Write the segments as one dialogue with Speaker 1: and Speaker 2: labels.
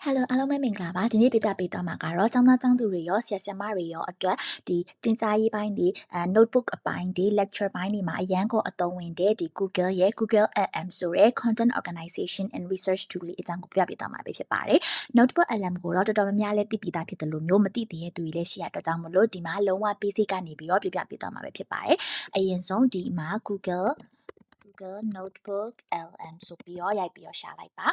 Speaker 1: Hello အားလုံးပဲမင်္ဂလာပါဒီနေ့ပြပြပေးသွားမှာကတော့ကျောင်းသားကျောင်းသူတွေရောဆရာဆရာမတွေရောအတွက်ဒီသင်ကြားရေးပိုင်းဒီnotebook အပိုင်းဒီ lecture ပိုင်းတွေမှာအရန်ကိုအသုံးဝင်တဲ့ဒီ Google ရဲ့ Google LM ဆိုတဲ့ content organization and research tool လေးအကြောင်းကိုပြပြပေးသွားမှာပဲဖြစ်ပါတယ် notebook LM ကိုတော့တော်တော်များများလည်းသိပြီးသားဖြစ်တယ်လို့မျိုးမသိသေးတဲ့သူတွေလည်းရှိရတော့ကြောင့်မလို့ဒီမှာလုံးဝ basic ကနေပြီးတော့ပြပြပေးသွားမှာပဲဖြစ်ပါတယ်အရင်ဆုံးဒီမှာ Google Notebook LM ဆိုပြီးတော့ရိုက်ပြီးတော့ရှာလိုက်ပါ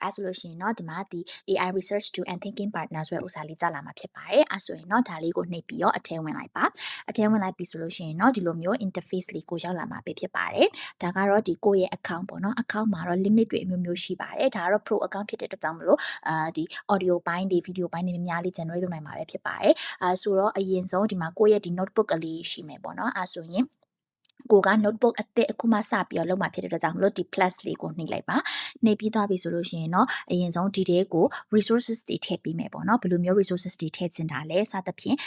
Speaker 1: အဲဆိုလို့ရှိရင်เนาะဒီမှာဒီ AI research tool and thinking partner ဆိုတဲ့ဥစ္စာလေးကြာလာမှာဖြစ်ပါတယ်အဲဆိုရင်เนาะဒါလေးကိုနှိပ်ပြီးတော့အထဲဝင်လိုက်ပါအထဲဝင်လိုက်ပြီဆိုလို့ရှိရင်เนาะဒီလိုမျိုး interface လေးကိုရောက်လာမှာပဲဖြစ်ပါတယ်ဒါကတော့ဒီကိုယ့်ရဲ့ account ပေါ့เนาะ account မှာတော့ limit တွေအမျိုးမျိုးရှိပါတယ်ဒါကတော့ pro account ဖြစ်တဲ့အတွက်ကြောင့်မလို့ဒီ audio ပိုင်းတွေ video ပိုင်းတွေများများလေး generate လုပ်နိုင်မှာပဲဖြစ်ပါတယ်ဆိုတော့အရင်ဆုံးဒီမှာကိုယ့်ရဲ့ဒီ notebook ကလေးရှိမယ်ပေါ့เนาะအဲဆိုရင်ကိုက notebook အသစ်အခုမှစပြီးတော့လုပ်မှာဖြစ်တဲ့အတွက်ကြောင့်မလို့ဒီ plus လေးကိုနှိပ်လိုက်ပါနှိပ်ပြီးသွားပြီဆိုလို့ရှိရင်เนาะအရင်ဆုံးဒီတဲကို resources တွေထည့်ပေးမယ်ပေါ့เนาะဘယ်လိုမျိုး resources တွေထည့်ချင်တာလဲစသဖြင့်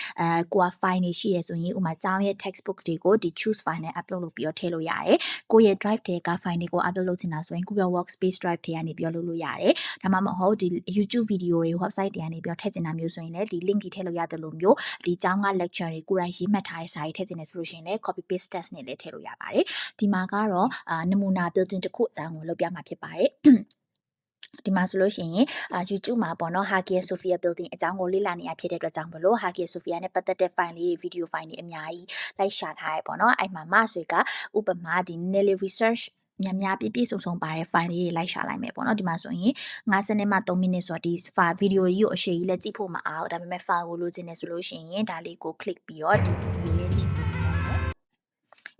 Speaker 1: ကိုက file တွေရှိရဆိုရင်ဥပမာကျောင်းရဲ့ textbook တွေကိုဒီ choose file နဲ့ upload လုပ်ပြီးတော့ထည့်လို့ရတယ်ကိုရဲ့ drive တွေက file တွေကို upload လုပ်ချင်တာဆိုရင် Google Workspace drive တွေကနေပြီးတော့လုပ်လို့ရတယ်ဒါမှမဟုတ်ဒီ YouTube video တွေ website တွေကနေပြီးတော့ထည့်ချင်တာမျိုးဆိုရင်လည်းဒီ link တွေထည့်လို့ရတယ်လို့မျိုးဒီကျောင်းက lecture တွေကိုယ်တိုင်ရေးမှတ်ထားတဲ့စာတွေထည့်ချင်တယ်ဆိုလို့ရှိရင်လည်း copy paste test နဲ့လည်းထည့်လို့ရပါတယ်ဒီမှာကတော့နမူနာ building တစ်ခုအကြောင်းကိုလုပ်ပြမှာဖြစ်ပါတယ်ဒီမှာဆိုလို့ရှိရင်YouTube မှာပေါ့နော် Hagia Sophia building အကြောင်းကိုလေ့လာနေရဖြစ်တဲ့အတွက်ကြောင့်မလို့ Hagia Sophia နဲ့ပတ်သက်တဲ့ file လေး video file တွေအများကြီးလိုက်ရှာထားရပေါ့နော်အဲ့မှာမဆွေကဥပမာဒီ Nelly research များပြည့်စုံစုံပါတဲ့ file လေးတွေလိုက်ရှာလိုက်မယ်ပေါ့နော်ဒီမှာဆိုရင်50နဲ့မှ3မိနစ်ဆိုတော့ဒီ file video ကြီးကိုအရှိကြီးလည်းကြည့်ဖို့မအားဘူးဒါပေမဲ့ file ကိုလိုချင်တယ်ဆိုလို့ရှိရင်ဒါလေးကို click ပြီးတော့ဒီ video ရဲ့ link ကိုဆက်လိုက်မယ်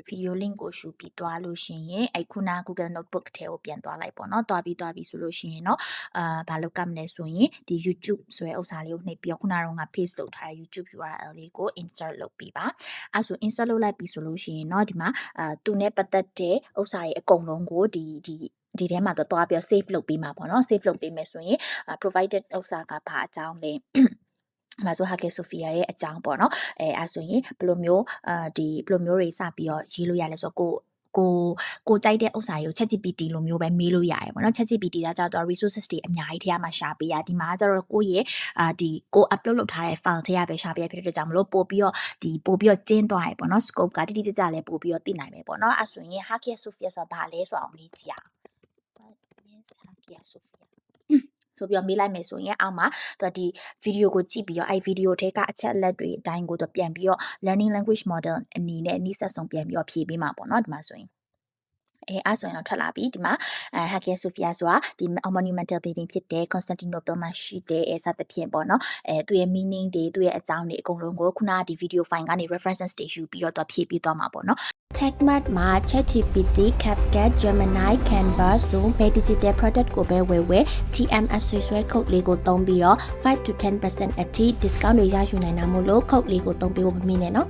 Speaker 1: video link ကိုရှုပြီးသွားလို့ရှိရင်အဲ့ခုန Google Notebook ထဲကိုပြန်သွားလိုက်ပေါ့နော်သွားပြီးဆိုလို့ရှိရင်တော့ဘာလုပ်ကမလဲဆိုရင်ဒီ YouTube ဆိုတဲ့ဥစ္စာလေးကိုနှိပ်ပြီးတော့ခုနကတော့ငါ paste လုပ်ထားတဲ့ YouTube URL လေးကို insert လုပ်ပြီးပါအဲ့ဆို insert လုပ်လိုက်ပြီဆိုလို့ရှိရင်တော့ဒီမှာသူနဲ့ပတ်သက်တဲ့ဥစ္စာတွေအကုန်လုံးကိုဒီထဲမှာတော့တွားပြီး save လုပ်ပြီးမှာပေါ့နော် save လုပ်ပေးမယ်ဆိုရင် provided ဥစ္စာကဘာအကြောင်းလဲမှာဆို Hagia Sophia ရဲ့အကြောင်းပေါ့နော်အဲဆိုရင်ဘယ်လိုမျိုးဒီဘယ်လိုမျိုးတွေစပြီးတော့ရေးလို့ရလဲဆိုတော့ကိုကြိုက်တဲ့ဥစ္စာကို ChatGPT လိုမျိုးပဲမေးလို့ရတယ်ပေါ့နော် ChatGPT ကကျတော့ resources တွေအများကြီးထဲမှာရှာပေးရဒီမှာကျတော့ကိုယ့်ရဲ့ဒီကို upload လုပ်ထားတဲ့ file ထဲကပဲရှာပေးရဖြစ်တဲ့အတွက်ကြောင့်မလို့ပို့ပြီးတော့ကျင်းသွားရပေါ့နော် scope ကတိတိကျကျလည်းပို့ပြီးတော့သိနိုင်မယ်ပေါ့နော်အဲဆိုရင် Hagia Sophia ဆိုတာဘာလဲဆိုအောင်လေးကြည့်အောင် What is Hagia Sophiaဆိုပြီးတော့မေးလိုက်မယ်ဆိုရင်အောက်မှာဒီ video ကိုကြည့်ပြီးတော့အဲ့ video ထဲကအချက်အလက်တွေအတိုင်းကိုတော့ပြန်ပြီးတော့ learning language model အနေနဲ့အနည်းဆက်ဆုံးပြန်ပြီးတော့ဖြည့်ပေးမှာပေါ့နော်ဒီမှာဆိုရင်အဲ့ဆိုရင်တော့ထွက်လာပြီဒီမှာHagia Sophia ဆိုတာဒီ monumental building ဖြစ်တဲ့ Constantinople မှာရှိတဲ့စသဖြင့်ပေါ့နော်သူရဲ့ meaning တွေသူရဲ့အကြောင်းတွေအကုန်လုံးကိုခုနကဒီ video file ကနေ references တွေယူပြီးတော့ဖြည့်ပေးသွားမှာပေါ့နော် TechMart မှာ ChatGPT, CapCut, Gemini, Canva, Zoom ပဲ digital product ကိုပဲဝယ် TMS ဆွဲ code လေးကိုသုံးပြီးတော့5 to 10% အထိ discount တွေရယူနိုင်တာမို့လို့ code လေးကိုသုံးပေးဖို့မမေ့နဲ့နော်